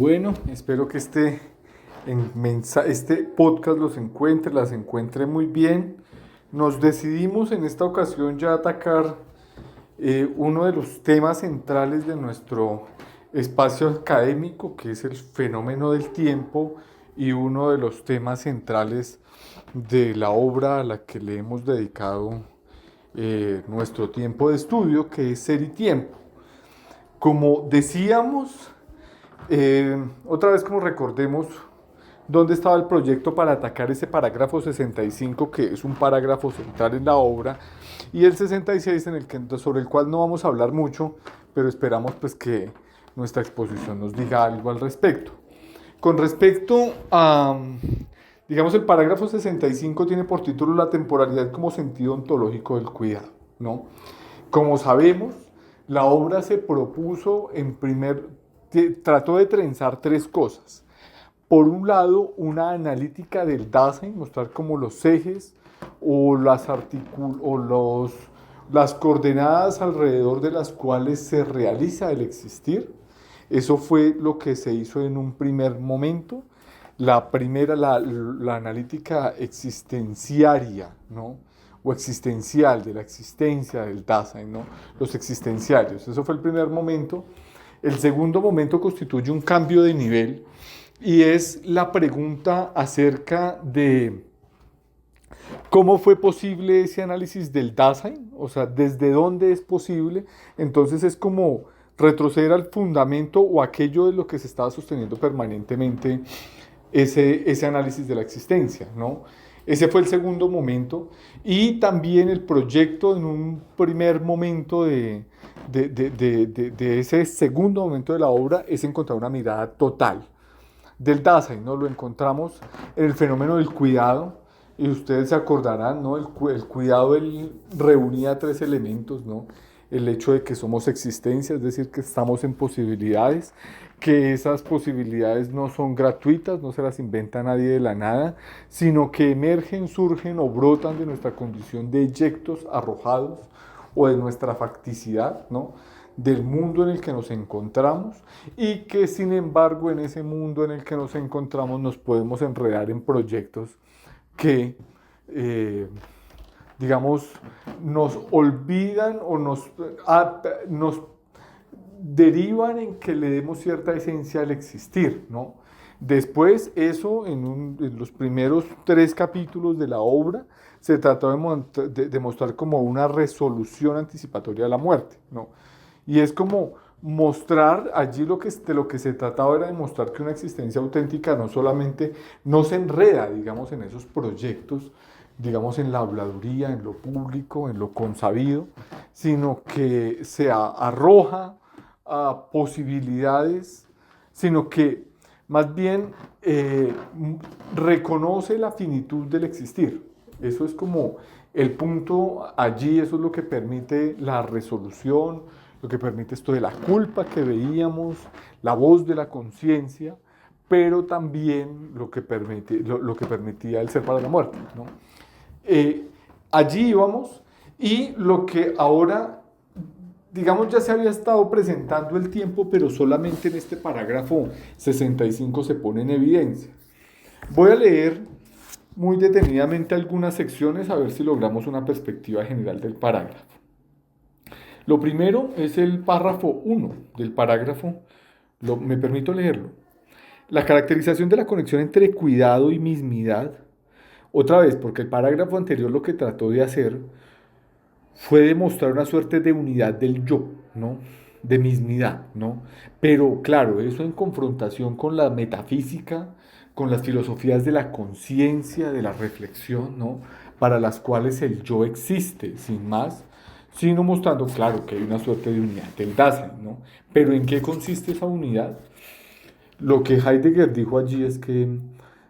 Bueno, espero que este podcast las encuentre muy bien. Nos decidimos en esta ocasión ya atacar uno de los temas centrales de nuestro espacio académico, que es el fenómeno del tiempo, y uno de los temas centrales de la obra a la que le hemos dedicado nuestro tiempo de estudio, que es Ser y Tiempo. Como decíamos, otra vez como recordemos dónde estaba el proyecto para atacar ese parágrafo 65, que es un parágrafo central en la obra, y el 66 sobre el cual no vamos a hablar mucho, pero esperamos pues que nuestra exposición nos diga algo al respecto. Con respecto a, digamos, el parágrafo 65 tiene por título la temporalidad como sentido ontológico del cuidado, ¿no? Como sabemos, la obra se propuso trató de trenzar tres cosas. Por un lado, una analítica del Dasein, mostrar como los ejes o las coordenadas alrededor de las cuales se realiza el existir. Eso fue lo que se hizo en un primer momento. La analítica existenciaria, ¿no? O existencial, de la existencia del Dasein, ¿no? Los existenciarios. Eso fue el primer momento. El segundo momento constituye un cambio de nivel y es la pregunta acerca de cómo fue posible ese análisis del Dasein, o sea, desde dónde es posible. Entonces es como retroceder al fundamento o aquello de lo que se estaba sosteniendo permanentemente ese análisis de la existencia, ¿no? Ese fue el segundo momento. Y también el proyecto en un primer momento de ese segundo momento de la obra es encontrar una mirada total del Dasein, ¿no? Lo encontramos en el fenómeno del cuidado, y ustedes se acordarán, ¿no? El cuidado él reunía tres elementos, ¿no? El hecho de que somos existencia, es decir, que estamos en posibilidades, que esas posibilidades no son gratuitas, no se las inventa nadie de la nada, sino que emergen, surgen o brotan de nuestra condición de eyectos arrojados o de nuestra facticidad, ¿no? Del mundo en el que nos encontramos, y que sin embargo en ese mundo en el que nos encontramos nos podemos enredar en proyectos que digamos, nos olvidan o nos derivan en que le demos cierta esencia al existir, ¿no? Después, eso, en los primeros 3 capítulos de la obra, se trató de mostrar como una resolución anticipatoria de la muerte, ¿no? Y es como mostrar allí de lo que se trataba era de mostrar que una existencia auténtica no solamente no se enreda, digamos, en esos proyectos, digamos, en la habladuría, en lo público, en lo consabido, sino que se arroja a posibilidades, sino que más bien reconoce la finitud del existir. Eso es como el punto allí, eso es lo que permite la resolución, lo que permite esto de la culpa que veíamos, la voz de la conciencia, pero también lo que permitía el ser para la muerte, ¿no? Allí íbamos, y lo que ahora, digamos, ya se había estado presentando el tiempo, pero solamente en este parágrafo 65 se pone en evidencia. Voy a leer muy detenidamente algunas secciones a ver si logramos una perspectiva general del parágrafo. Lo primero es el párrafo 1 del parágrafo. Me permito leerlo. La caracterización de la conexión entre cuidado y mismidad. Otra vez, porque el parágrafo anterior lo que trató de hacer fue demostrar una suerte de unidad del yo, ¿no? De mismidad, ¿no? Pero claro, eso en confrontación con la metafísica, con las filosofías de la conciencia, de la reflexión, ¿no? Para las cuales el yo existe, sin más, sino mostrando, claro, que hay una suerte de unidad del Dasein, ¿no? Pero ¿en qué consiste esa unidad? Lo que Heidegger dijo allí es que,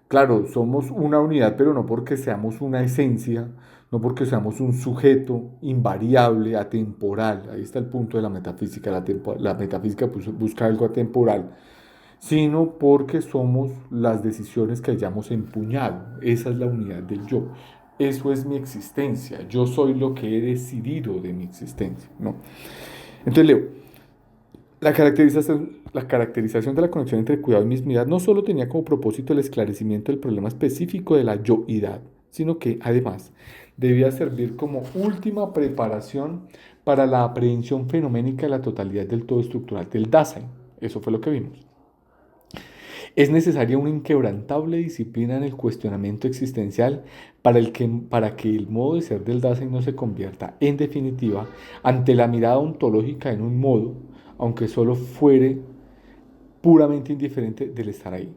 claro, somos una unidad, pero no porque seamos una esencia, no porque seamos un sujeto invariable, atemporal. Ahí está el punto de la metafísica. La metafísica busca algo atemporal, sino porque somos las decisiones que hayamos empuñado. Esa es la unidad del yo. Eso es mi existencia. Yo soy lo que he decidido de mi existencia, ¿no? Entonces leo. la caracterización de la conexión entre cuidado y mismidad no solo tenía como propósito el esclarecimiento del problema específico de la yoidad, sino que además debía servir como última preparación para la aprehensión fenoménica de la totalidad del todo estructural del Dasein. Eso fue lo que vimos. Es necesaria una inquebrantable disciplina en el cuestionamiento existencial para que el modo de ser del Dasein no se convierta, en definitiva, ante la mirada ontológica en un modo, aunque solo fuere puramente indiferente del estar ahí.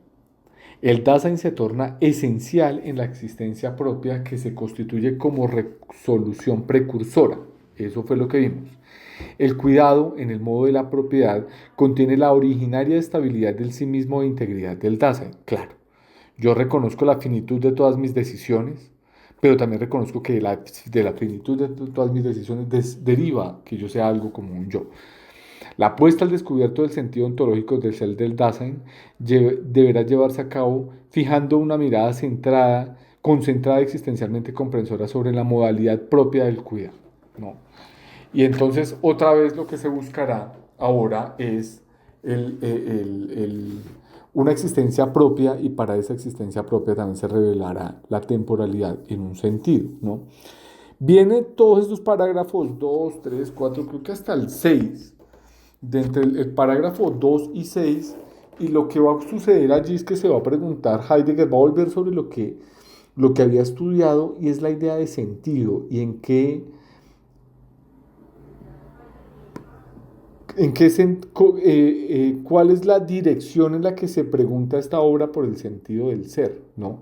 El Dasein se torna esencial en la existencia propia que se constituye como resolución precursora. Eso fue lo que vimos. El cuidado, en el modo de la propiedad, contiene la originaria estabilidad del sí mismo e integridad del Dasein. Claro, yo reconozco la finitud de todas mis decisiones, pero también reconozco que de la finitud de todas mis decisiones deriva que yo sea algo como un yo. La apuesta al descubierto del sentido ontológico del ser del Dasein deberá llevarse a cabo fijando una mirada centrada, concentrada existencialmente comprensora sobre la modalidad propia del cuidado, ¿no? Y entonces otra vez lo que se buscará ahora es una existencia propia, y para esa existencia propia también se revelará la temporalidad en un sentido, ¿no? Viene todos estos parágrafos 2, 3, 4, creo que hasta el 6, de entre el parágrafo 2 y 6, y lo que va a suceder allí es que se va a preguntar, Heidegger va a volver sobre lo que había estudiado, y es la idea de sentido y cuál es la dirección en la que se pregunta esta obra por el sentido del ser, ¿no?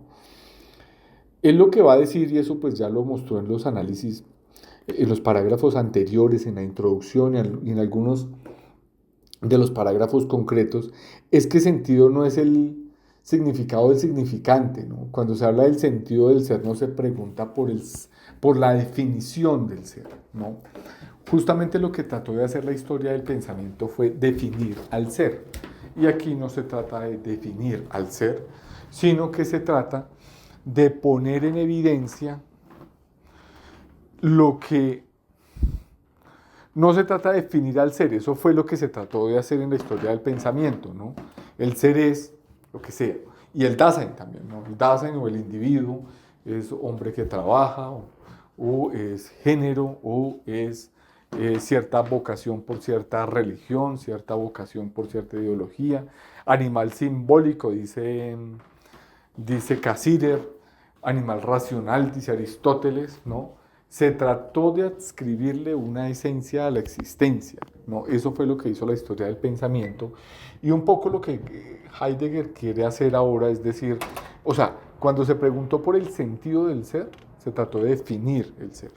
Él lo que va a decir, y eso pues ya lo mostró en los análisis, en los parágrafos anteriores, en la introducción y en algunos de los parágrafos concretos, es que sentido no es el significado del significante, ¿no? Cuando se habla del sentido del ser no se pregunta por la definición del ser, ¿no? Justamente lo que trató de hacer la historia del pensamiento fue definir al ser. Y aquí no se trata de definir al ser, sino que se trata de poner en evidencia lo que no se trata de definir al ser. Eso fue lo que se trató de hacer en la historia del pensamiento, ¿no? El ser es lo que sea. Y el Dasein también, ¿no? El Dasein o el individuo es hombre que trabaja, o es género, o es cierta vocación por cierta religión, cierta vocación por cierta ideología. Animal simbólico, dice Cassirer, animal racional, dice Aristóteles, ¿no? Se trató de adscribirle una esencia a la existencia, ¿no? Eso fue lo que hizo la historia del pensamiento. Y un poco lo que Heidegger quiere hacer ahora es decir, o sea, cuando se preguntó por el sentido del ser, se trató de definir el ser.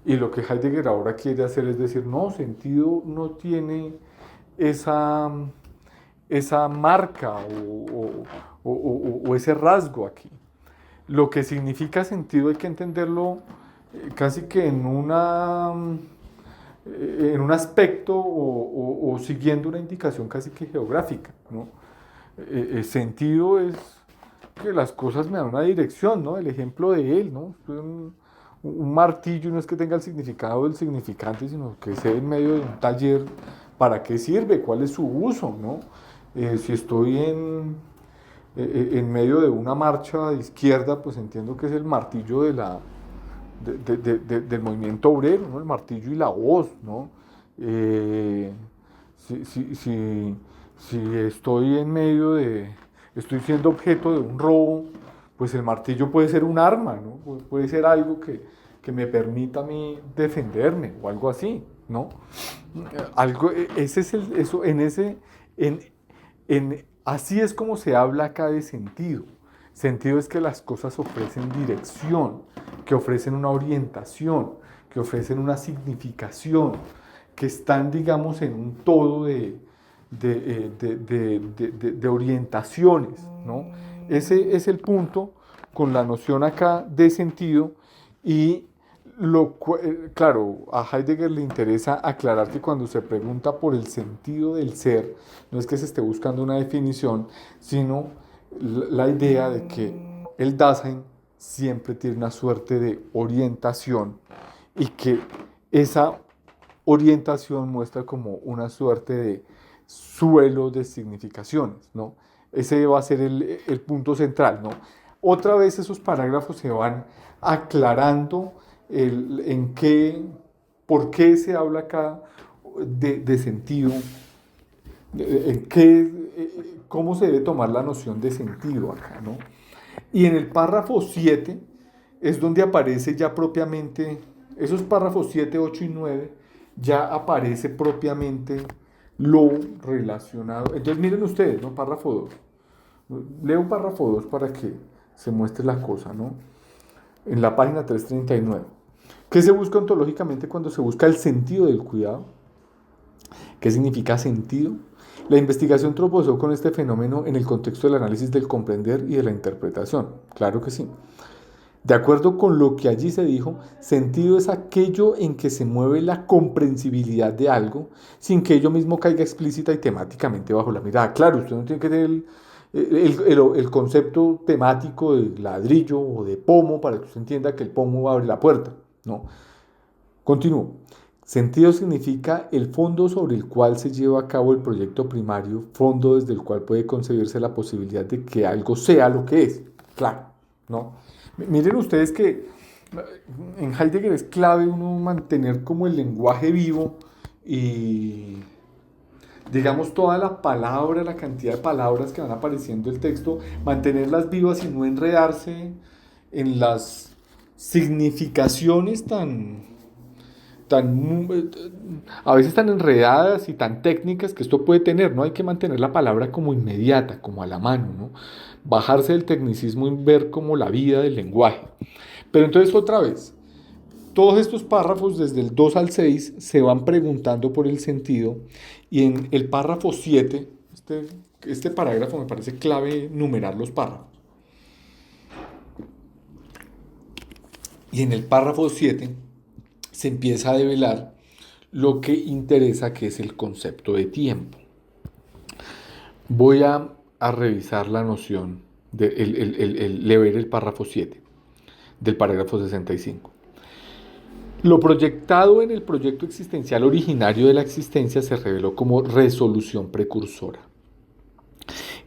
Y lo que Heidegger ahora quiere hacer es decir, no, sentido no tiene esa marca o ese rasgo aquí. Lo que significa sentido hay que entenderlo casi que en un aspecto o siguiendo una indicación casi que geográfica, ¿no? Sentido es que las cosas me dan una dirección, ¿no? El ejemplo de él, ¿no? Un martillo no es que tenga el significado del significante, sino que sea en medio de un taller, ¿para qué sirve? ¿Cuál es su uso, no? Si estoy en medio de una marcha de izquierda, pues entiendo que es el martillo del movimiento obrero, ¿no? El martillo y la hoz, ¿no? Si estoy estoy siendo objeto de un robo, pues el martillo puede ser un arma, ¿no? Puede ser algo que me permita a mí defenderme o algo así, ¿no? Ese es así es como se habla acá de sentido. Sentido es que las cosas ofrecen dirección, que ofrecen una orientación, que ofrecen una significación, que están, digamos, en un todo de orientaciones, ¿no? Ese es el punto con la noción acá de sentido. Y claro, a Heidegger le interesa aclarar que cuando se pregunta por el sentido del ser, no es que se esté buscando una definición, sino la idea de que el Dasein siempre tiene una suerte de orientación, y que esa orientación muestra como una suerte de suelo de significaciones, ¿no? Ese va a ser el punto central, ¿no? Otra vez esos parágrafos se van aclarando en qué, por qué se habla acá de sentido, en qué, cómo se debe tomar la noción de sentido acá, ¿no? Y en el párrafo 7 es donde aparece ya propiamente, esos párrafos 7, 8 y 9, ya aparece propiamente lo relacionado. Entonces miren ustedes, ¿no? Párrafo 2. Leo párrafo 2 para que se muestre la cosa, ¿no? En la página 339. ¿Qué se busca ontológicamente cuando se busca el sentido del cuidado? ¿Qué significa sentido? La investigación tropezó con este fenómeno en el contexto del análisis del comprender y de la interpretación. Claro que sí. De acuerdo con lo que allí se dijo, sentido es aquello en que se mueve la comprensibilidad de algo sin que ello mismo caiga explícita y temáticamente bajo la mirada. Claro, usted no tiene que tener el concepto temático de ladrillo o de pomo para que usted entienda que el pomo abre la puerta. No. Continúo. Sentido significa el fondo sobre el cual se lleva a cabo el proyecto primario, fondo desde el cual puede concebirse la posibilidad de que algo sea lo que es. Claro, ¿no? Miren ustedes que en Heidegger es clave uno mantener como el lenguaje vivo y digamos toda la palabra, la cantidad de palabras que van apareciendo en el texto, mantenerlas vivas y no enredarse en las significaciones a veces tan enredadas y tan técnicas que esto puede tener, ¿no? Hay que mantener la palabra como inmediata, como a la mano, ¿no? Bajarse del tecnicismo y ver como la vida del lenguaje. Pero entonces otra vez, todos estos párrafos desde el 2 al 6 se van preguntando por el sentido y en el párrafo 7, este parágrafo me parece clave numerar los párrafos. Y en el párrafo 7 se empieza a develar lo que interesa, que es el concepto de tiempo. Voy a revisar la noción, leer el párrafo 7 del parágrafo 65. Lo proyectado en el proyecto existencial originario de la existencia se reveló como resolución precursora.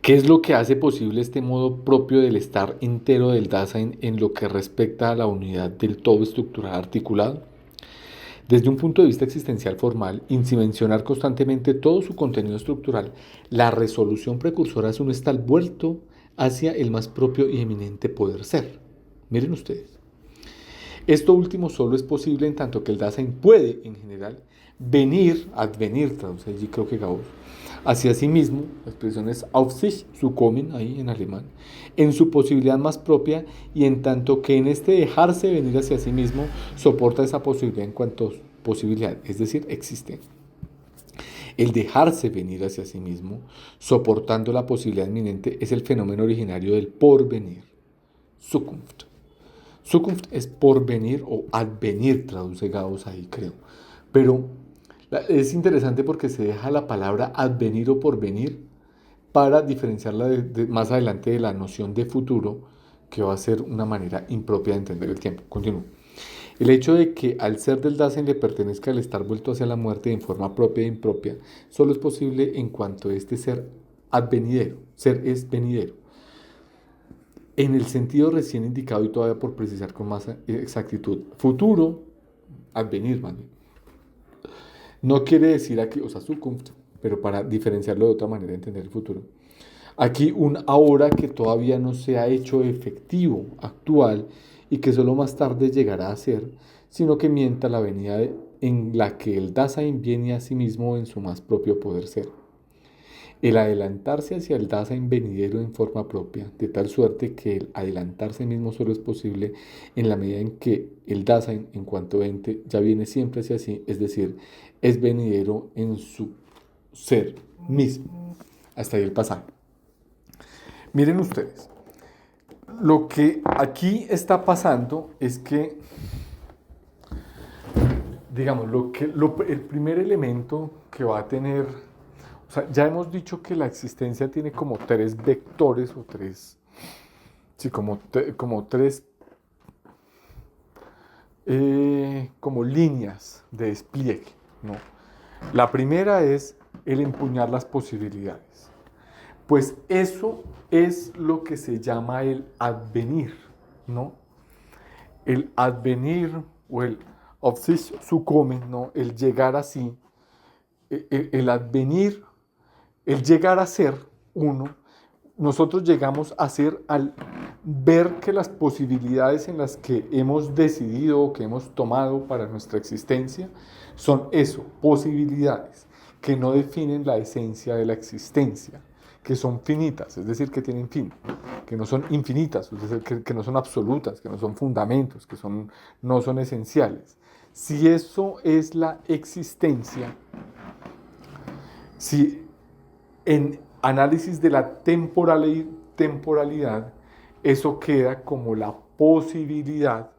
¿Qué es lo que hace posible este modo propio del estar entero del Dasein en lo que respecta a la unidad del todo estructural articulado? Desde un punto de vista existencial formal, y sin mencionar constantemente todo su contenido estructural, la resolución precursora es un estar vuelto hacia el más propio y eminente poder ser. Miren ustedes. Esto último solo es posible en tanto que el Dasein puede, en general, venir, advenir, traduce allí creo que Gauss, hacia sí mismo, la expresión es auf sich zu kommen, ahí en alemán, en su posibilidad más propia y en tanto que en este dejarse venir hacia sí mismo soporta esa posibilidad en cuanto posibilidad, es decir, existe. El dejarse venir hacia sí mismo, soportando la posibilidad inminente, es el fenómeno originario del porvenir, Zukunft. Zukunft es porvenir o advenir, traduce Gauss ahí creo. Pero es interesante porque se deja la palabra advenir o porvenir para diferenciarla más adelante de la noción de futuro, que va a ser una manera impropia de entender el tiempo. Continúo. El hecho de que al ser del Dasein le pertenezca el estar vuelto hacia la muerte en forma propia e impropia, solo es posible en cuanto este ser advenidero, ser es venidero. En el sentido recién indicado y todavía por precisar con más exactitud, futuro, advenir, ¿vale? No quiere decir aquí, o sea, Zukunft, pero para diferenciarlo de otra manera de entender el futuro. Aquí un ahora que todavía no se ha hecho efectivo, actual, y que solo más tarde llegará a ser, sino que mienta la venida en la que el Dasein viene a sí mismo en su más propio poder ser. El adelantarse hacia el Dasein venidero en forma propia, de tal suerte que el adelantarse mismo solo es posible en la medida en que el Dasein, en cuanto ente, ya viene siempre hacia sí, es decir, es venidero en su ser mismo. Hasta ahí el pasaje. Miren ustedes, lo que aquí está pasando es que, digamos, el primer elemento que va a tener, o sea, ya hemos dicho que la existencia tiene como tres vectores o tres, sí, como tres, como líneas de despliegue, ¿no? La primera es el empuñar las posibilidades. Pues eso es lo que se llama el advenir, ¿no? El advenir o el auf sich zukommen, ¿no? El llegar así, el advenir, el llegar a ser uno. Nosotros llegamos a ser al ver que las posibilidades en las que hemos decidido, que hemos tomado para nuestra existencia, son eso, posibilidades que no definen la esencia de la existencia, que son finitas, es decir, que tienen fin, que no son infinitas, es decir, que no son absolutas, que no son fundamentos, que no son esenciales. Si eso es la existencia, si en análisis de la temporalidad, eso queda como la posibilidad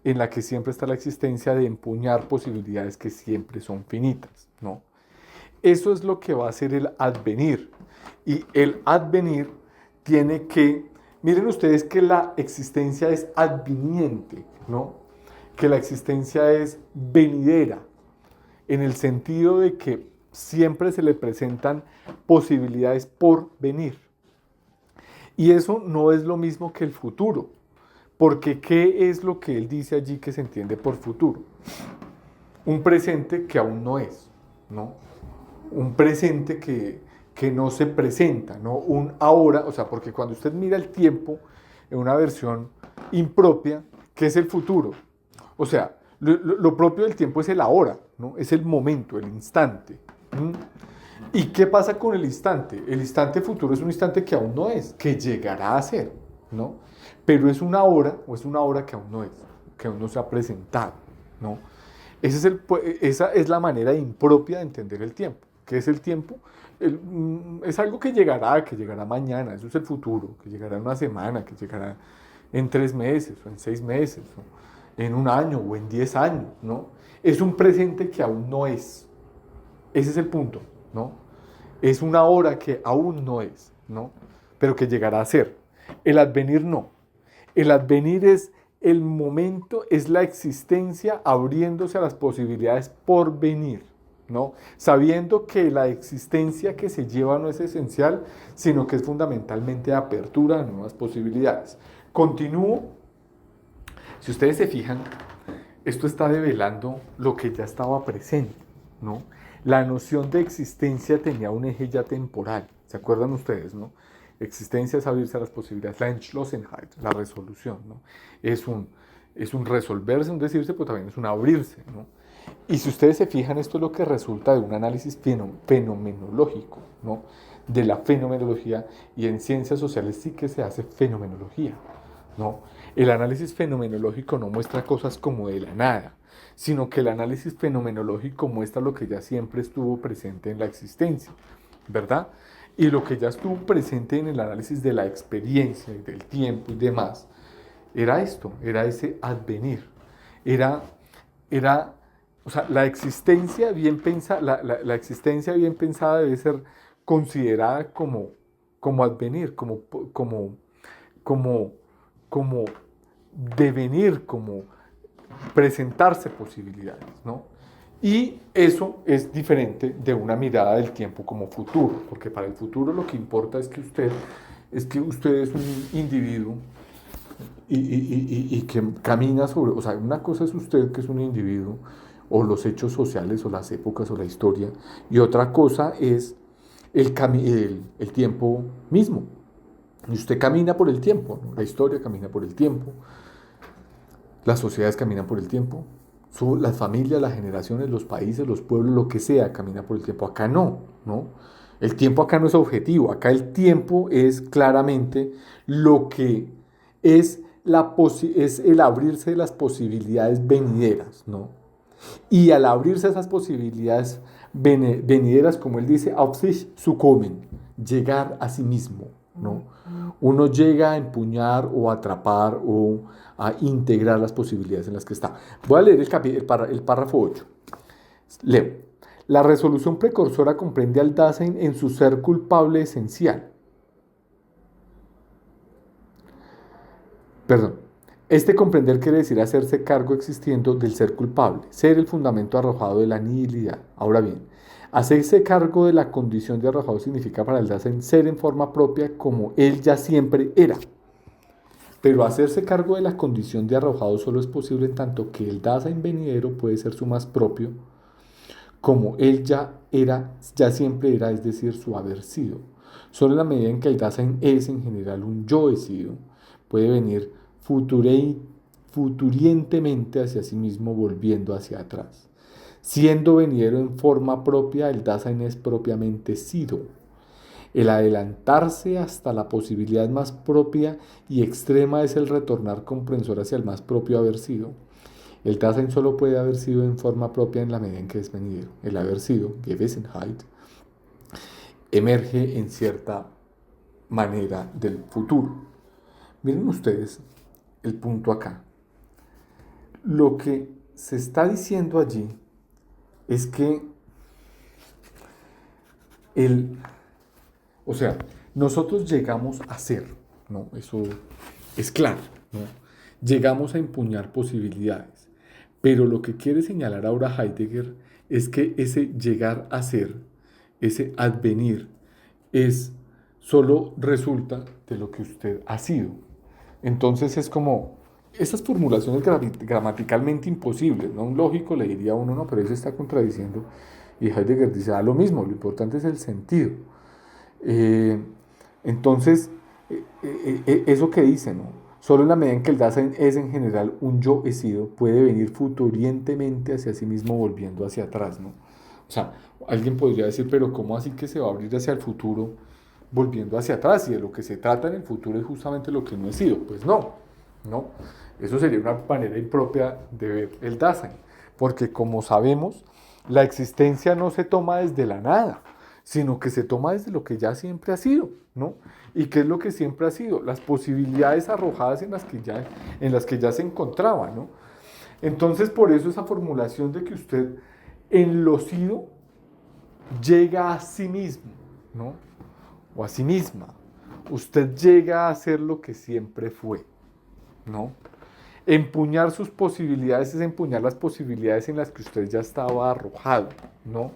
en la que siempre está la existencia de empuñar posibilidades que siempre son finitas, ¿no? Eso es lo que va a ser el advenir. Y el advenir tiene que, miren ustedes que la existencia es adviniente, ¿no? Que la existencia es venidera, en el sentido de que siempre se le presentan posibilidades por venir. Y eso no es lo mismo que el futuro, porque ¿qué es lo que él dice allí que se entiende por futuro? Un presente que aún no es, ¿no? Un presente que no se presenta, ¿no? Un ahora, o sea, porque cuando usted mira el tiempo en una versión impropia, ¿qué es el futuro? O sea, lo propio del tiempo es el ahora, ¿no? Es el momento, el instante. ¿Y qué pasa con el instante? El instante futuro es un instante que aún no es, que llegará a ser, ¿no? Pero es una hora, o es una hora que aún no es, que aún no se ha presentado, ¿no? Esa es la manera impropia de entender el tiempo. ¿Qué es el tiempo? Es algo que llegará mañana, eso es el futuro, que llegará en una semana, que llegará en 3 meses, o en 6 meses, o en un año, o en 10 años, ¿no? Es un presente que aún no es. Ese es el punto, ¿no? Es una hora que aún no es, ¿no? Pero que llegará a ser. El advenir no. El advenir es el momento, es la existencia abriéndose a las posibilidades por venir, ¿no? Sabiendo que la existencia que se lleva no es esencial, sino que es fundamentalmente apertura a nuevas posibilidades. Continúo. Si ustedes se fijan, esto está develando lo que ya estaba presente, ¿no? La noción de existencia tenía un eje ya temporal. ¿Se acuerdan ustedes, no? Existencia es abrirse a las posibilidades. La Entschlossenheit, la resolución, ¿no? Es un resolverse, un decirse, pero también es un abrirse, ¿no? Y si ustedes se fijan, esto es lo que resulta de un análisis fenomenológico, ¿no? De la fenomenología, y en ciencias sociales sí que se hace fenomenología, ¿no? El análisis fenomenológico no muestra cosas como de la nada, sino que el análisis fenomenológico muestra lo que ya siempre estuvo presente en la existencia, ¿verdad? Y lo que ya estuvo presente en el análisis de la experiencia y del tiempo y demás, era esto, era ese advenir, o sea, la existencia bien pensada, la existencia bien pensada debe ser considerada como advenir, como devenir, como presentarse posibilidades, ¿no? Y eso es diferente de una mirada del tiempo como futuro, porque para el futuro lo que importa es que usted es un individuo y que camina sobre, o sea, una cosa es usted que es un individuo, o los hechos sociales, o las épocas, o la historia, y otra cosa es el tiempo mismo. Y usted camina por el tiempo, ¿no? La historia camina por el tiempo, las sociedades caminan por el tiempo, las familias, las generaciones, los países, los pueblos, lo que sea, camina por el tiempo. Acá no, ¿no? El tiempo acá no es objetivo, acá el tiempo es claramente lo que es, es el abrirse de las posibilidades venideras, ¿no? Y al abrirse a esas posibilidades venideras, como él dice, auf sich zukommen, llegar a sí mismo, ¿no? Uno llega a empuñar o a atrapar o a integrar las posibilidades en las que está. Voy a leer el párrafo 8. Leo. La resolución precursora comprende al Dasein en su ser culpable esencial. Perdón. Este comprender quiere decir hacerse cargo existiendo del ser culpable, ser el fundamento arrojado de la nihilidad. Ahora bien, hacerse cargo de la condición de arrojado significa para el Dasein ser en forma propia como él ya siempre era. Pero hacerse cargo de la condición de arrojado solo es posible en tanto que el Dasein venidero puede ser su más propio, como él ya era, ya siempre era, es decir, su haber sido. Solo en la medida en que el Dasein es en general un yo he sido, puede venir futurientemente hacia sí mismo volviendo hacia atrás. Siendo venidero en forma propia, el Dasein es propiamente sido. El adelantarse hasta la posibilidad más propia y extrema es el retornar comprensor hacia el más propio haber sido. El Dasein solo puede haber sido en forma propia en la medida en que es venidero. El haber sido, Gewissenheit, emerge en cierta manera del futuro. Miren ustedes el punto acá. Lo que se está diciendo allí es que nosotros llegamos a ser, ¿no? Eso es claro, ¿no? Llegamos a empuñar posibilidades, pero lo que quiere señalar ahora Heidegger es que ese llegar a ser, ese advenir, solo resulta de lo que usted ha sido. Entonces es como esas formulaciones gramaticalmente imposibles, ¿no? Un lógico le diría a uno, no, pero eso está contradiciendo. Y Heidegger dice, lo mismo, lo importante es el sentido. Entonces, eso que dice, ¿no? Solo en la medida en que el Dasein es en general un yo he sido, puede venir futurientemente hacia sí mismo volviendo hacia atrás, ¿no? O sea, alguien podría decir, pero ¿cómo así que se va a abrir hacia el futuro volviendo hacia atrás? Y de lo que se trata en el futuro es justamente lo que no he sido. Pues no. Eso sería una manera impropia de ver el Dasein. Porque como sabemos, la existencia no se toma desde la nada, sino que se toma desde lo que ya siempre ha sido, ¿no? ¿Y qué es lo que siempre ha sido? Las posibilidades arrojadas en las que ya se encontraba, ¿no? Entonces, por eso esa formulación de que usted en lo sido llega a sí mismo, ¿no? O a sí misma. Usted llega a ser lo que siempre fue, ¿no? Empuñar sus posibilidades es empuñar las posibilidades en las que usted ya estaba arrojado, ¿no?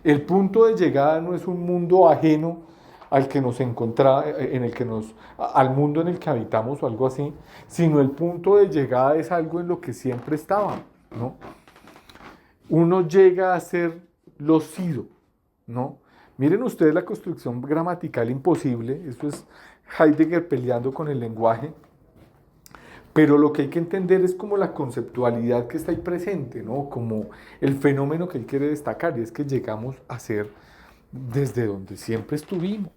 El punto de llegada no es un mundo ajeno al que nos encontramos, al mundo en el que habitamos o algo así, sino el punto de llegada es algo en lo que siempre estaba, ¿no? Uno llega a ser lo sido, ¿no? Miren ustedes la construcción gramatical imposible, esto es Heidegger peleando con el lenguaje, pero lo que hay que entender es como la conceptualidad que está ahí presente, ¿no? Como el fenómeno que él quiere destacar, y es que llegamos a ser desde donde siempre estuvimos,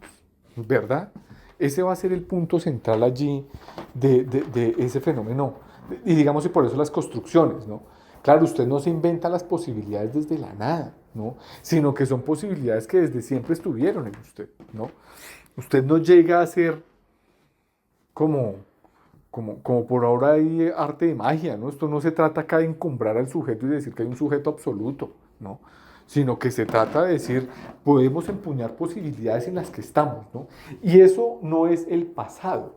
¿verdad? Ese va a ser el punto central allí de ese fenómeno, y digamos, y por eso las construcciones, ¿no? Claro, usted no se inventa las posibilidades desde la nada, ¿no? Sino que son posibilidades que desde siempre estuvieron en usted, ¿no? Usted no llega a ser como por ahora hay arte de magia, ¿no? Esto no se trata acá de encumbrar al sujeto y decir que hay un sujeto absoluto, ¿no? Sino que se trata de decir, podemos empuñar posibilidades en las que estamos, ¿no? Y eso no es el pasado,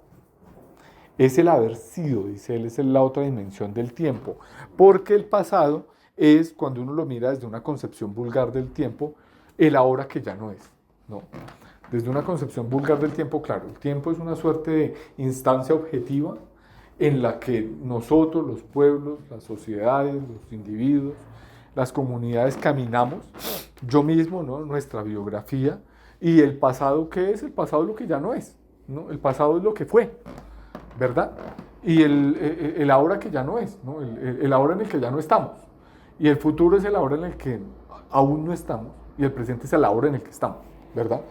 es el haber sido, dice él, es la otra dimensión del tiempo, porque el pasado es, cuando uno lo mira desde una concepción vulgar del tiempo, el ahora que ya no es, ¿no? Desde una concepción vulgar del tiempo, claro, el tiempo es una suerte de instancia objetiva en la que nosotros, los pueblos, las sociedades, los individuos, las comunidades caminamos, yo mismo, ¿no? Nuestra biografía, y el pasado, ¿qué es? El pasado es lo que ya no es, ¿no? El pasado es lo que fue, ¿verdad? Y el ahora que ya no es, ¿no? El ahora en el que ya no estamos. Y el futuro es el ahora en el que aún no estamos, y el presente es el ahora en el que estamos, ¿verdad?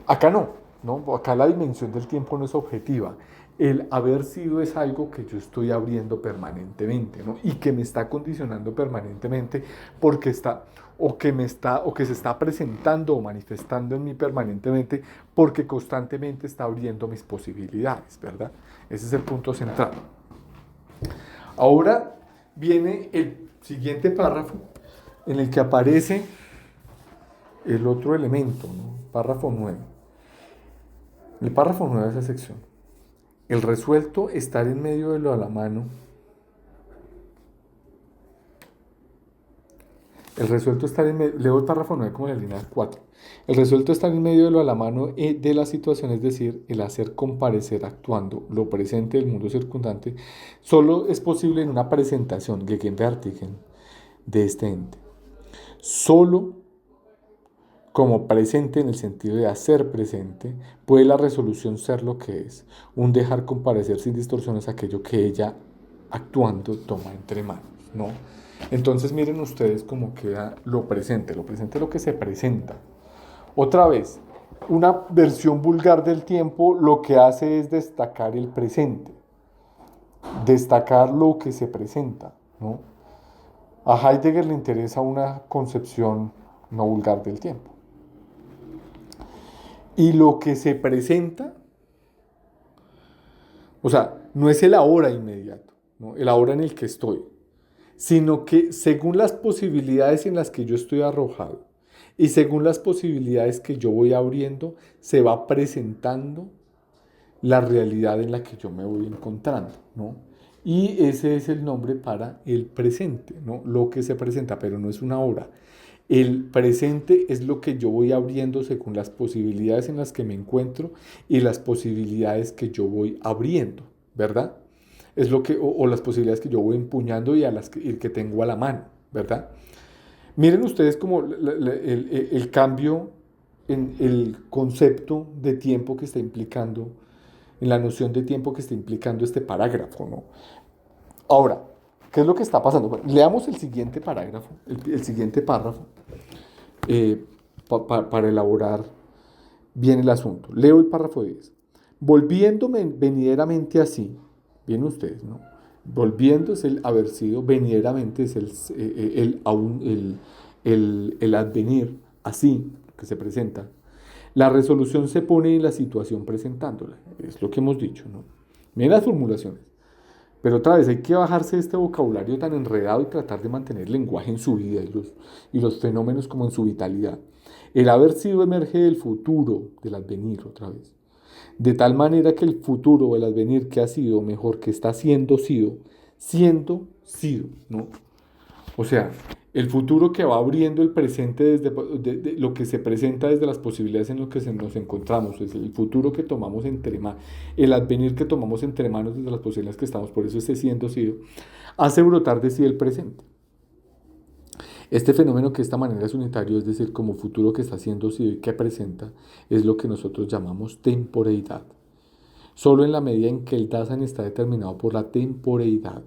Acá no, ¿no? Acá la dimensión del tiempo no es objetiva. El haber sido es algo que yo estoy abriendo permanentemente, ¿no? Y que me está condicionando permanentemente porque que se está presentando o manifestando en mí permanentemente porque constantemente está abriendo mis posibilidades, ¿verdad? Ese es el punto central. Ahora viene el siguiente párrafo en el que aparece el otro elemento, ¿no? Párrafo 9. El párrafo 9 de esa sección. El resuelto estar en medio de lo a la mano. El resuelto estar en medio, leo el párrafo 9 como la línea 4. El resuelto estar en medio de lo a la mano de la situación, es decir, el hacer comparecer actuando lo presente del mundo circundante, solo es posible en una presentación, Gegenwärtigen, de este ente. Solo como presente en el sentido de hacer presente, puede la resolución ser lo que es, un dejar comparecer sin distorsiones aquello que ella actuando toma entre manos, ¿no? Entonces miren ustedes cómo queda lo presente es lo que se presenta. Otra vez, una versión vulgar del tiempo lo que hace es destacar el presente, destacar lo que se presenta, ¿no? A Heidegger le interesa una concepción no vulgar del tiempo. Y lo que se presenta, o sea, no es el ahora inmediato, ¿no? El ahora en el que estoy, sino que según las posibilidades en las que yo estoy arrojado y según las posibilidades que yo voy abriendo, se va presentando la realidad en la que yo me voy encontrando, ¿no? Y ese es el nombre para el presente, ¿no? Lo que se presenta, pero no es una hora. El presente es lo que yo voy abriendo según las posibilidades en las que me encuentro y las posibilidades que yo voy abriendo, ¿verdad? Es lo que, o las posibilidades que yo voy empuñando y que tengo a la mano, ¿verdad? Miren ustedes como el cambio en el concepto de tiempo que está implicando, en la noción de tiempo que está implicando este parágrafo, ¿no? Ahora, ¿qué es lo que está pasando? Bueno, leamos el siguiente parágrafo, el siguiente párrafo, para elaborar bien el asunto. Leo el párrafo 10. Volviéndome venideramente así, bien ustedes, ¿no? Volviendo es el haber sido, venidieramente es el advenir, así que se presenta. La resolución se pone en la situación presentándola, es lo que hemos dicho, ¿no? Miren las formulaciones. Pero otra vez hay que bajarse de este vocabulario tan enredado y tratar de mantener el lenguaje en su vida y los fenómenos como en su vitalidad. El haber sido emerge del futuro, del advenir otra vez. De tal manera que el futuro o el advenir que ha sido mejor que está siendo sido, ¿no? O sea, el futuro que va abriendo el presente desde de lo que se presenta desde las posibilidades en las que nos encontramos, es el futuro que tomamos entre manos, el advenir que tomamos entre manos desde las posibilidades que estamos, por eso este siendo sido, hace brotar de sí el presente. Este fenómeno que de esta manera es unitario, es decir, como futuro que está siendo sido y que presenta, es lo que nosotros llamamos temporeidad. Solo en la medida en que el Dasein está determinado por la temporeidad,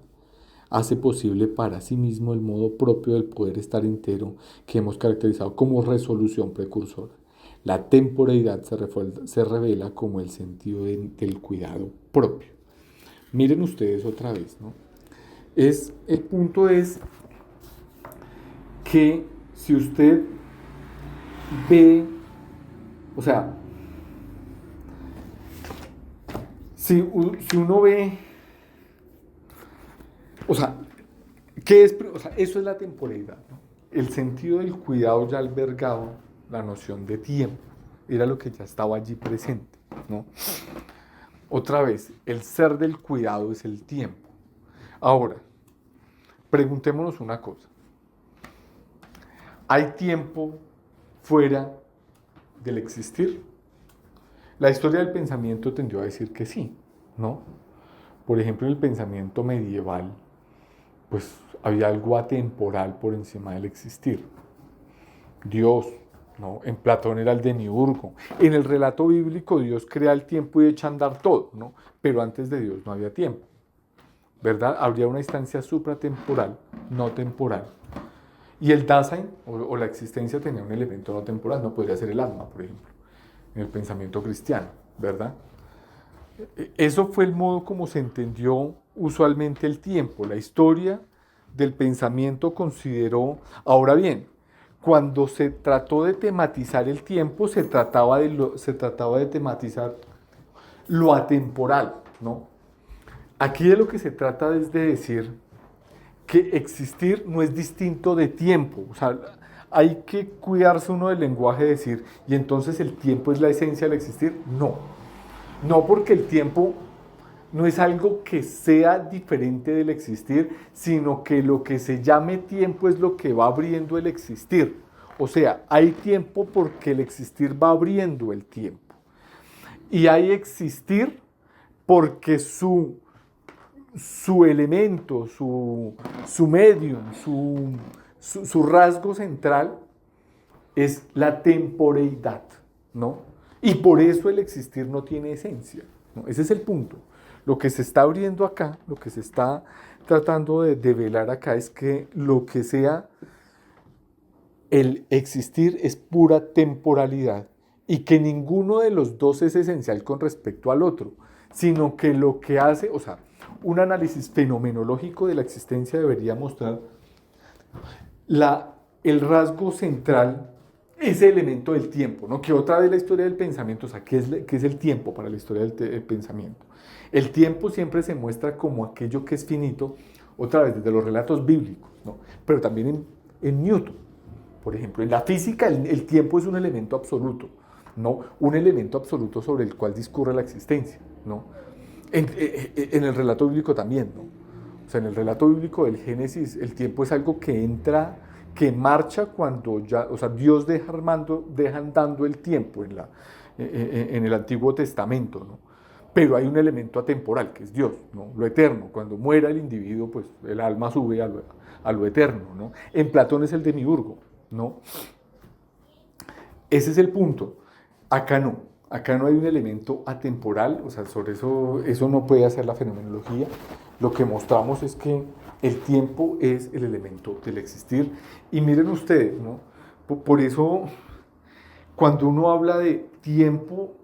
hace posible para sí mismo el modo propio del poder estar entero que hemos caracterizado como resolución precursora. La temporeidad se revela como el sentido del cuidado propio. Miren ustedes otra vez, ¿no? El punto es que si usted ve, o sea, si uno ve, o sea, ¿qué es? O sea, eso es la temporalidad, ¿no? El sentido del cuidado ya albergado, la noción de tiempo, era lo que ya estaba allí presente, ¿no? Otra vez, el ser del cuidado es el tiempo. Ahora, preguntémonos una cosa. ¿Hay tiempo fuera del existir? La historia del pensamiento tendió a decir que sí, ¿no? Por ejemplo, en el pensamiento medieval, pues había algo atemporal por encima del existir. Dios, ¿no? En Platón era el demiurgo. En el relato bíblico Dios crea el tiempo y echa a andar todo, ¿no? Pero antes de Dios no había tiempo, ¿verdad? Habría una instancia supratemporal, no temporal. Y el Dasein, o la existencia, tenía un elemento no temporal, no podría ser el alma, por ejemplo, en el pensamiento cristiano, ¿verdad? Eso fue el modo como se entendió usualmente el tiempo. La historia del pensamiento consideró, ahora bien, cuando se trató de tematizar el tiempo, se trataba de tematizar lo atemporal, ¿no? Aquí de lo que se trata es de decir que existir no es distinto de tiempo. O sea, hay que cuidarse uno del lenguaje de decir, y entonces el tiempo es la esencia del existir. No, no porque el tiempo no es algo que sea diferente del existir, sino que lo que se llame tiempo es lo que va abriendo el existir. O sea, hay tiempo porque el existir va abriendo el tiempo. Y hay existir porque su elemento, su medium, su rasgo central es la temporeidad, ¿no? Y por eso el existir no tiene esencia, ¿no? Ese es el punto. Lo que se está abriendo acá, lo que se está tratando de develar acá es que lo que sea el existir es pura temporalidad y que ninguno de los dos es esencial con respecto al otro, sino que lo que hace, o sea, un análisis fenomenológico de la existencia debería mostrar el rasgo central, ese elemento del tiempo, ¿no? Que otra vez la historia del pensamiento, o sea, ¿qué es el tiempo para la historia del pensamiento? El tiempo siempre se muestra como aquello que es finito, otra vez desde los relatos bíblicos, ¿no? Pero también en Newton, por ejemplo. En la física el tiempo es un elemento absoluto, ¿no? Un elemento absoluto sobre el cual discurre la existencia, ¿no? En el relato bíblico también, ¿no? O sea, en el relato bíblico del Génesis, el tiempo es algo que entra, que marcha cuando ya, o sea, Dios deja andando el tiempo en el Antiguo Testamento, ¿no? Pero hay un elemento atemporal, que es Dios, ¿no? Lo eterno. Cuando muera el individuo, pues el alma sube a lo eterno, ¿no? En Platón es el demiurgo, ¿no? Ese es el punto. Acá no. Acá no hay un elemento atemporal, o sea, sobre eso no puede hacer la fenomenología. Lo que mostramos es que el tiempo es el elemento del existir. Y miren ustedes, ¿no? Por eso, cuando uno habla de tiempo,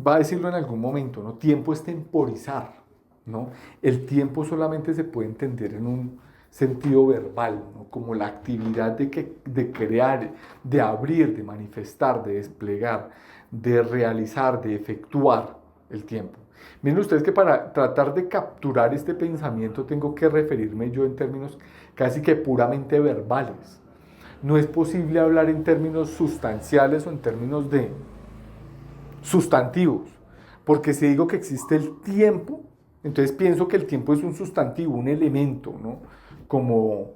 va a decirlo en algún momento, ¿no? Tiempo es temporizar, ¿no? El tiempo solamente se puede entender en un sentido verbal, ¿no? Como la actividad de crear, de abrir, de manifestar, de desplegar, de realizar, de efectuar el tiempo. Miren ustedes que para tratar de capturar este pensamiento tengo que referirme yo en términos casi que puramente verbales. No es posible hablar en términos sustanciales o en términos de sustantivos, porque si digo que existe el tiempo, entonces pienso que el tiempo es un sustantivo, un elemento, ¿no? Como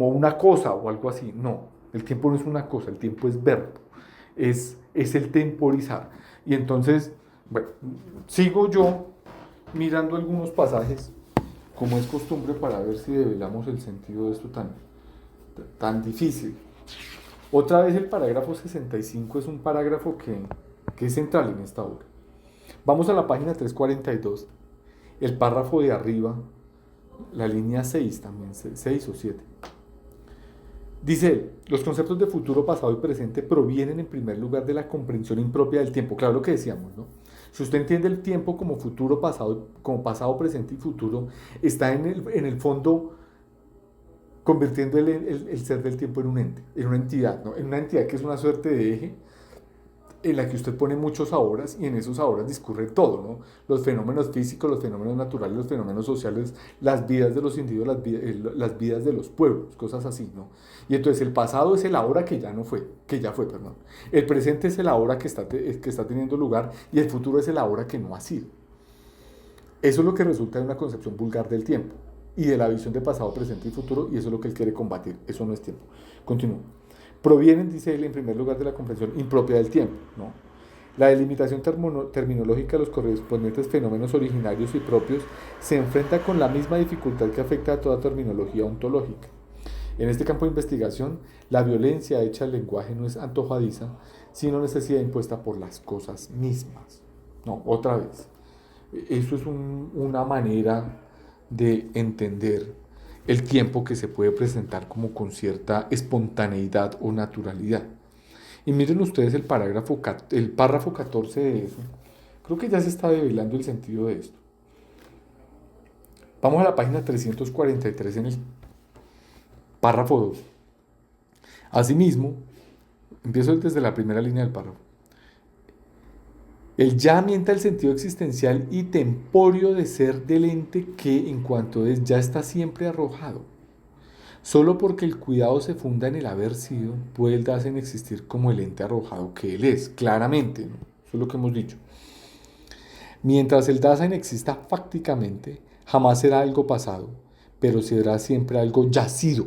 una cosa o algo así. No, el tiempo no es una cosa, el tiempo es verbo, es el temporizar. Y entonces, bueno, sigo yo mirando algunos pasajes, como es costumbre, para ver si develamos el sentido de esto tan difícil. Otra vez el parágrafo 65 es un parágrafo que es central en esta obra. Vamos a la página 342, el párrafo de arriba, la línea 6 también, 6 o 7. Dice él, los conceptos de futuro, pasado y presente provienen en primer lugar de la comprensión impropia del tiempo. Claro, lo que decíamos, ¿no? Si usted entiende el tiempo como futuro, como pasado, presente y futuro, está en el fondo convirtiendo el ser del tiempo en un ente, en una entidad, ¿no? En una entidad que es una suerte de eje en la que usted pone muchos ahorras y en esos ahorras discurre todo, ¿no? Los fenómenos físicos, los fenómenos naturales, los fenómenos sociales, las vidas de los individuos, las vidas de los pueblos, cosas así, ¿no? Y entonces el pasado es el ahora que ya fue, perdón. El presente es el ahora que está teniendo lugar y el futuro es el ahora que no ha sido. Eso es lo que resulta de una concepción vulgar del tiempo y de la visión de pasado, presente y futuro, y eso es lo que él quiere combatir. Eso no es tiempo. Continúo. Provienen, dice él, en primer lugar de la comprensión impropia del tiempo, ¿no? La delimitación terminológica de los correspondientes fenómenos originarios y propios se enfrenta con la misma dificultad que afecta a toda terminología ontológica. En este campo de investigación, la violencia hecha al lenguaje no es antojadiza, sino necesidad impuesta por las cosas mismas. No, otra vez. Eso es una manera de entender el tiempo que se puede presentar como con cierta espontaneidad o naturalidad. Y miren ustedes el párrafo 14 de eso. Creo que ya se está develando el sentido de esto. Vamos a la página 343 en el párrafo 2. Asimismo, empiezo desde la primera línea del párrafo. El ya mienta el sentido existencial y temporio de ser del ente que, en cuanto es, ya está siempre arrojado. Solo porque el cuidado se funda en el haber sido, puede el darse en existir como el ente arrojado que él es, claramente, ¿no? Eso es lo que hemos dicho. Mientras el Dasein exista fácticamente, jamás será algo pasado, pero será siempre algo ya sido.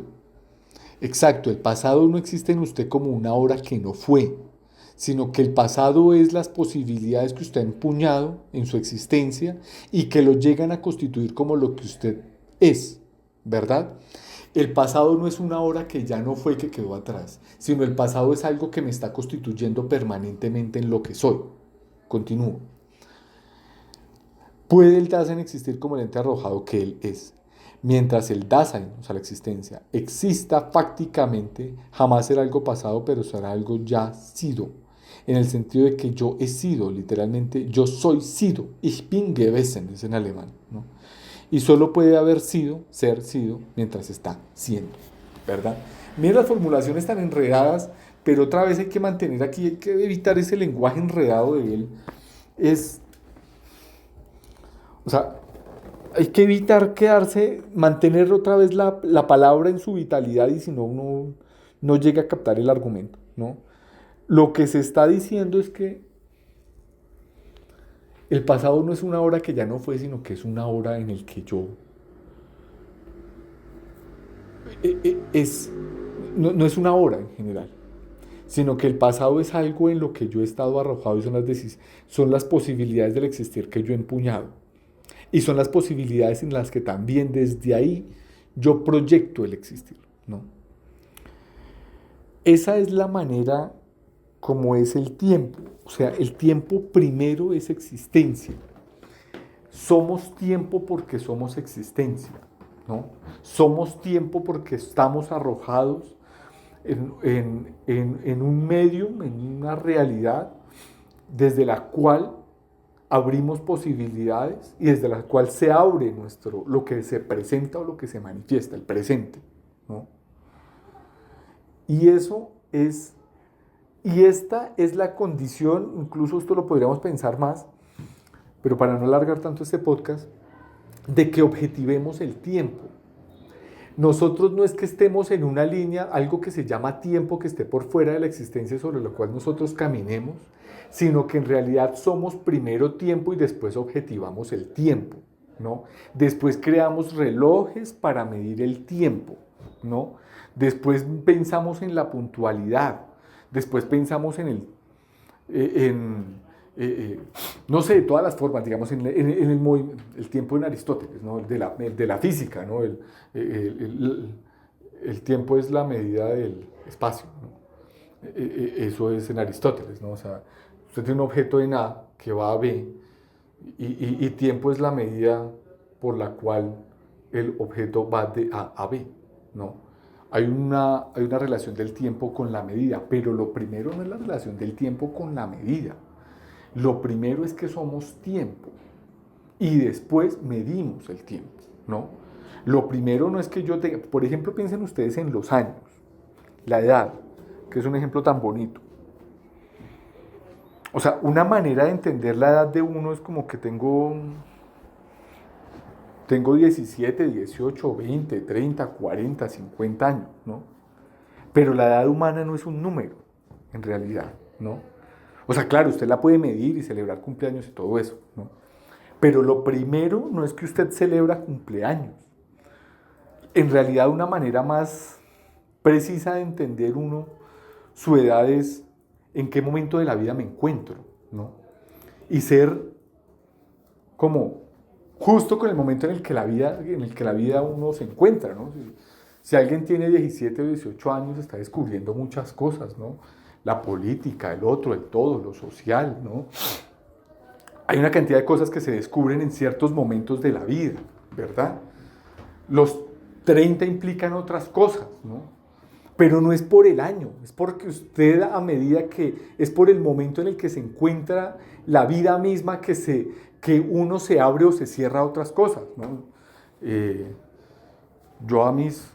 Exacto, el pasado no existe en usted como una hora que no fue, sino que el pasado es las posibilidades que usted ha empuñado en su existencia y que lo llegan a constituir como lo que usted es, ¿verdad? El pasado no es una hora que ya no fue, que quedó atrás, sino el pasado es algo que me está constituyendo permanentemente en lo que soy. Continúo. Puede el Dasein existir como el ente arrojado que él es. Mientras el Dasein, o sea, la existencia, exista fácticamente, jamás será algo pasado, pero será algo ya sido. En el sentido de que yo he sido, literalmente, yo soy sido. Ich bin gewesen, es en alemán, ¿no? Y solo puede haber sido, ser sido, mientras está siendo, ¿verdad? Miren las formulaciones tan enredadas, pero otra vez hay que mantener aquí, hay que evitar ese lenguaje enredado de él. Es, o sea, hay que evitar quedarse, mantener otra vez la palabra en su vitalidad y si no, uno no llega a captar el argumento, ¿no? Lo que se está diciendo es que el pasado no es una hora que ya no fue, sino que es una hora en el que yo es, no es una hora en general, sino que el pasado es algo en lo que yo he estado arrojado y son las posibilidades del existir que yo he empuñado. Y son las posibilidades en las que también desde ahí yo proyecto el existir, ¿no? Esa es la manera como es el tiempo. O sea, el tiempo primero es existencia. Somos tiempo porque somos existencia, ¿no? Somos tiempo porque estamos arrojados en un medio, en una realidad desde la cual abrimos posibilidades y desde la cual se abre lo que se presenta o lo que se manifiesta, el presente, ¿no? Y eso es, y esta es la condición, incluso esto lo podríamos pensar más, pero para no alargar tanto este podcast, de que objetivemos el tiempo. Nosotros no es que estemos en una línea, algo que se llama tiempo, que esté por fuera de la existencia sobre lo cual nosotros caminemos, sino que en realidad somos primero tiempo y después objetivamos el tiempo, ¿no? Después creamos relojes para medir el tiempo, ¿no? Después pensamos en la puntualidad, después pensamos en no sé, de todas las formas, digamos, el tiempo en Aristóteles, ¿no? El de la física, ¿no? El tiempo es la medida del espacio, ¿no? Eso es en Aristóteles, ¿no? O sea, usted tiene un objeto en A que va a B y tiempo es la medida por la cual el objeto va de A a B, ¿no? Hay una relación del tiempo con la medida, pero lo primero no es la relación del tiempo con la medida. Lo primero es que somos tiempo y después medimos el tiempo, ¿no? Lo primero no es que yo tenga, por ejemplo, piensen ustedes en los años, la edad, que es un ejemplo tan bonito. O sea, una manera de entender la edad de uno es como que tengo 17, 18, 20, 30, 40, 50 años, ¿no? Pero la edad humana no es un número, en realidad, ¿no? O sea, claro, usted la puede medir y celebrar cumpleaños y todo eso, ¿no? Pero lo primero no es que usted celebra cumpleaños. En realidad, una manera más precisa de entender uno su edad es en qué momento de la vida me encuentro, ¿no? Y ser como justo con el momento en el que la vida uno se encuentra, ¿no? Si alguien tiene 17 o 18 años, está descubriendo muchas cosas, ¿no? La política, el otro, el todo, lo social, ¿no? Hay una cantidad de cosas que se descubren en ciertos momentos de la vida, ¿verdad? Los 30 implican otras cosas, ¿no? Pero no es por el año, es porque usted a medida que es por el momento en el que se encuentra la vida misma que uno se abre o se cierra a otras cosas, ¿no? Yo a mis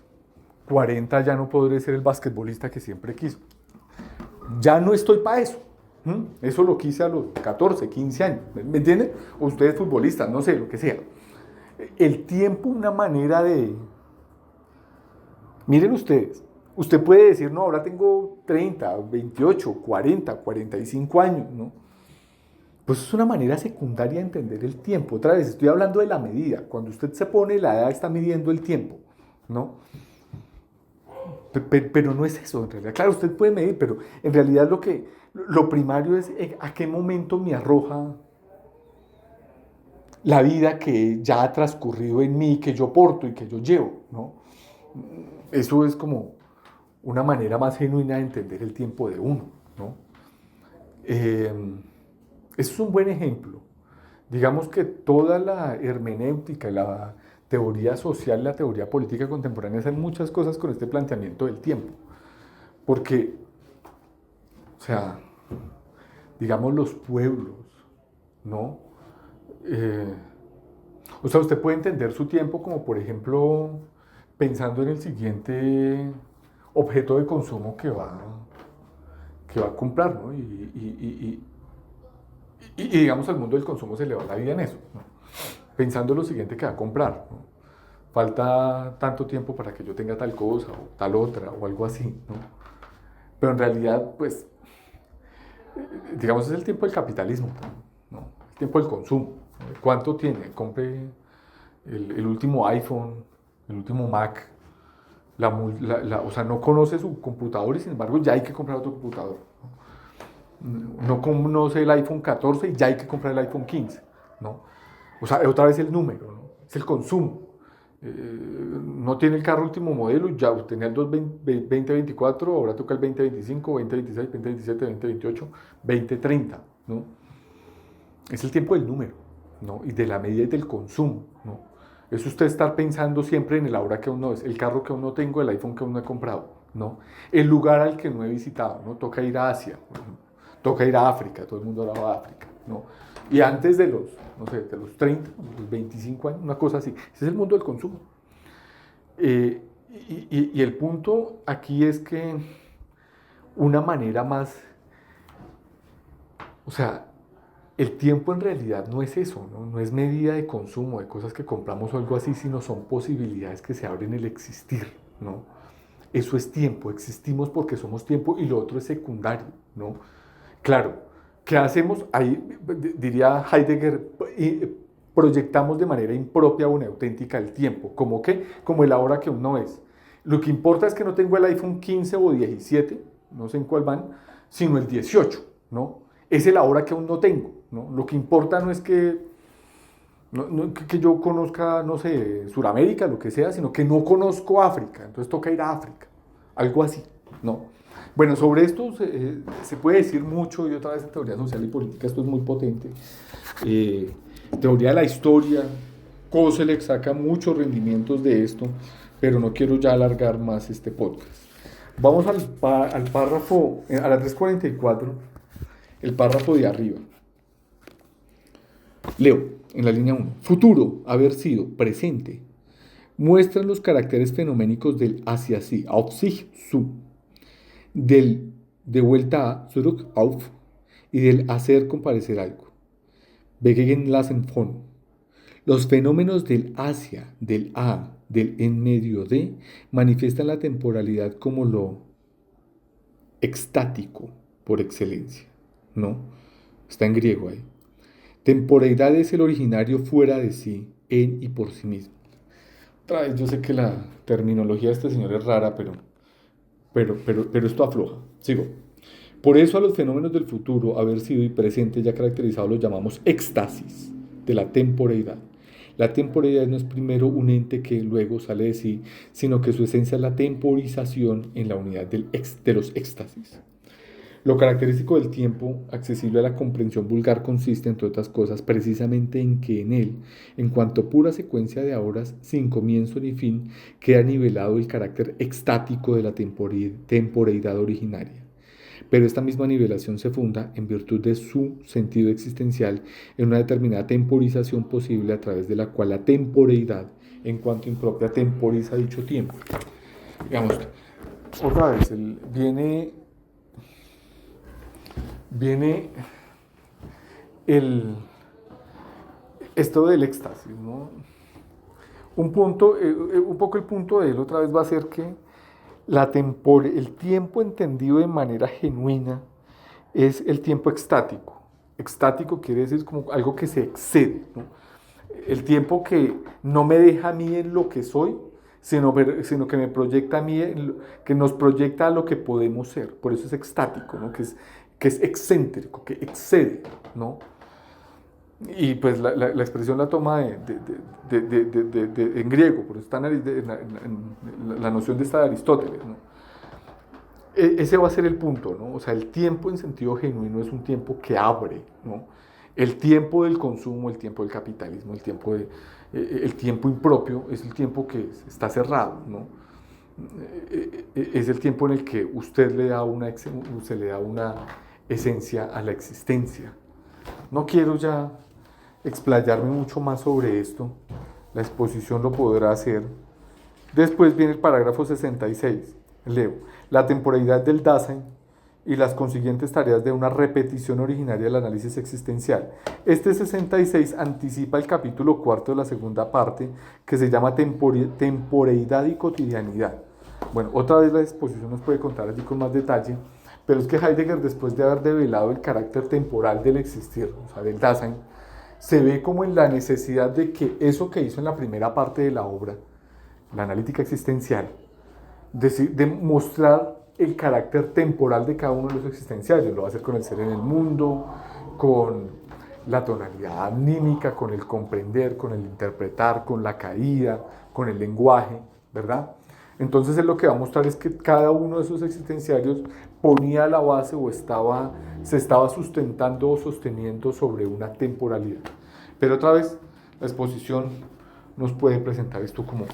40 ya no podré ser el basquetbolista que siempre quise. Ya no estoy para eso. Eso lo quise a los 14, 15 años. ¿Me entienden? O ustedes futbolistas, no sé, lo que sea. El tiempo, una manera de... Miren ustedes, usted puede decir, no, ahora tengo 30, 28, 40, 45 años, ¿no? pues es una manera secundaria de entender el tiempo. Otra vez, estoy hablando de la medida. Cuando usted se pone la edad, está midiendo el tiempo, ¿no? Pero no es eso, en realidad. Claro, usted puede medir, pero en realidad lo primario es a qué momento me arroja la vida que ya ha transcurrido en mí, que yo porto y que yo llevo, ¿no? Eso es como una manera más genuina de entender el tiempo de uno, ¿no? Eso es un buen ejemplo. Digamos que toda la hermenéutica, la teoría social, la teoría política contemporánea hacen muchas cosas con este planteamiento del tiempo. Porque, o sea, digamos los pueblos, ¿no? O sea, usted puede entender su tiempo como, por ejemplo, pensando en el siguiente objeto de consumo que va a comprar, ¿no? Y digamos, al mundo del consumo se le va la vida en eso, ¿no? Pensando en lo siguiente que va a comprar, ¿no? Falta tanto tiempo para que yo tenga tal cosa o tal otra o algo así, ¿no? Pero en realidad, pues, digamos, es el tiempo del capitalismo, ¿no? El tiempo del consumo. ¿Cuánto tiene? Compre el último iPhone, el último Mac. O sea, no conoce su computador y sin embargo ya hay que comprar otro computador. No conoce el iPhone 14 y ya hay que comprar el iPhone 15, ¿no? O sea, otra vez el número, ¿no? Es el consumo. No tiene el carro último modelo, ya tenía el 2024, ahora toca el 2025, 2026, 2027, 2028, 2030, ¿no? Es el tiempo del número, ¿no? Y de la medida y del consumo, ¿no? Es usted estar pensando siempre en el ahora que aún no es, el carro que aún no tengo, el iPhone que aún no he comprado, ¿no? El lugar al que no he visitado, ¿no? Toca ir a Asia, por ejemplo. Toca ir a África, todo el mundo hablaba de África, ¿no? Y antes de los, no sé, de los 30, los 25 años, una cosa así. Ese es el mundo del consumo. Y el punto aquí es que una manera más, o sea, el tiempo en realidad no es eso, ¿no? No es medida de consumo, de cosas que compramos o algo así, sino son posibilidades que se abren el existir, ¿no? Eso es tiempo, existimos porque somos tiempo y lo otro es secundario, ¿no? Claro, ¿qué hacemos? Ahí diría Heidegger, proyectamos de manera impropia o inauténtica el tiempo. ¿Cómo qué? Como el ahora que aún no es. Lo que importa es que no tengo el iPhone 15 o 17, no sé en cuál van, sino el 18, ¿no? Es el ahora que aún no tengo, ¿no? Lo que importa no es que yo conozca, no sé, Suramérica, lo que sea, sino que no conozco África, entonces toca ir a África, algo así, ¿no? Bueno, sobre esto se puede decir mucho, y otra vez en teoría social y política esto es muy potente. Teoría de la historia, Koselleck saca muchos rendimientos de esto, pero no quiero ya alargar más este podcast. Vamos al párrafo, a la 344, el párrafo de arriba. Leo, en la línea 1. Futuro, haber sido, presente. Muestran los caracteres fenoménicos del hacia sí, auf sich zu, del de vuelta a, zurück auf, y del hacer comparecer algo. Begegnen lassen von. Los fenómenos del hacia, del a, del en medio de, manifiestan la temporalidad como lo extático por excelencia, ¿no? Está en griego ahí. Temporeidad es el originario fuera de sí, en y por sí mismo. Otra vez, yo sé que la terminología de este señor es rara, pero esto afloja. Sigo. Por eso a los fenómenos del futuro, haber sido y presente ya caracterizados, los llamamos éxtasis de la temporeidad. La temporeidad no es primero un ente que luego sale de sí, sino que su esencia es la temporización en la unidad de los éxtasis. Lo característico del tiempo accesible a la comprensión vulgar consiste, entre otras cosas, precisamente en que en él, en cuanto pura secuencia de horas, sin comienzo ni fin, queda nivelado el carácter extático de la temporeidad originaria. Pero esta misma nivelación se funda, en virtud de su sentido existencial, en una determinada temporización posible a través de la cual la temporeidad, en cuanto impropia, temporiza dicho tiempo. Digamos, otra vez, viene esto del éxtasis, ¿no? Un poco el punto de él otra vez va a ser que el tiempo entendido de manera genuina es el tiempo extático, Extático quiere decir como algo que se excede, ¿no? El tiempo que no me deja a mí en lo que soy, sino que me proyecta a mí, que nos proyecta a lo que podemos ser. Por eso es extático, ¿no? Que es excéntrico, que excede, ¿no? Y pues la expresión la toma en griego, por eso está en la noción de esta de Aristóteles, ¿no? Ese va a ser el punto, ¿no? O sea, el tiempo en sentido genuino es un tiempo que abre, ¿no? El tiempo del consumo, el tiempo del capitalismo, el tiempo impropio es el tiempo que está cerrado, ¿no? Es el tiempo en el que usted se le da una esencia a la existencia. No quiero ya explayarme mucho más sobre esto, la exposición lo podrá hacer. Después viene el parágrafo 66, leo, la temporalidad del Dasein y las consiguientes tareas de una repetición originaria del análisis existencial. Este 66 anticipa el capítulo cuarto de la segunda parte, que se llama temporeidad y cotidianidad. Bueno, otra vez la exposición nos puede contar allí con más detalle, pero es que Heidegger, después de haber develado el carácter temporal del existir, o sea, del Dasein, se ve como en la necesidad de que eso que hizo en la primera parte de la obra, la analítica existencial, de mostrar el carácter temporal de cada uno de los existenciales. Lo va a hacer con el ser en el mundo, con la tonalidad anímica, con el comprender, con el interpretar, con la caída, con el lenguaje, ¿verdad? Entonces él lo que va a mostrar es que cada uno de esos existenciarios ponía la base o se estaba sustentando o sosteniendo sobre una temporalidad. Pero otra vez, la exposición nos puede presentar esto como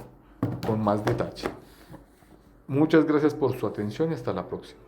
con más detalle. Muchas gracias por su atención y hasta la próxima.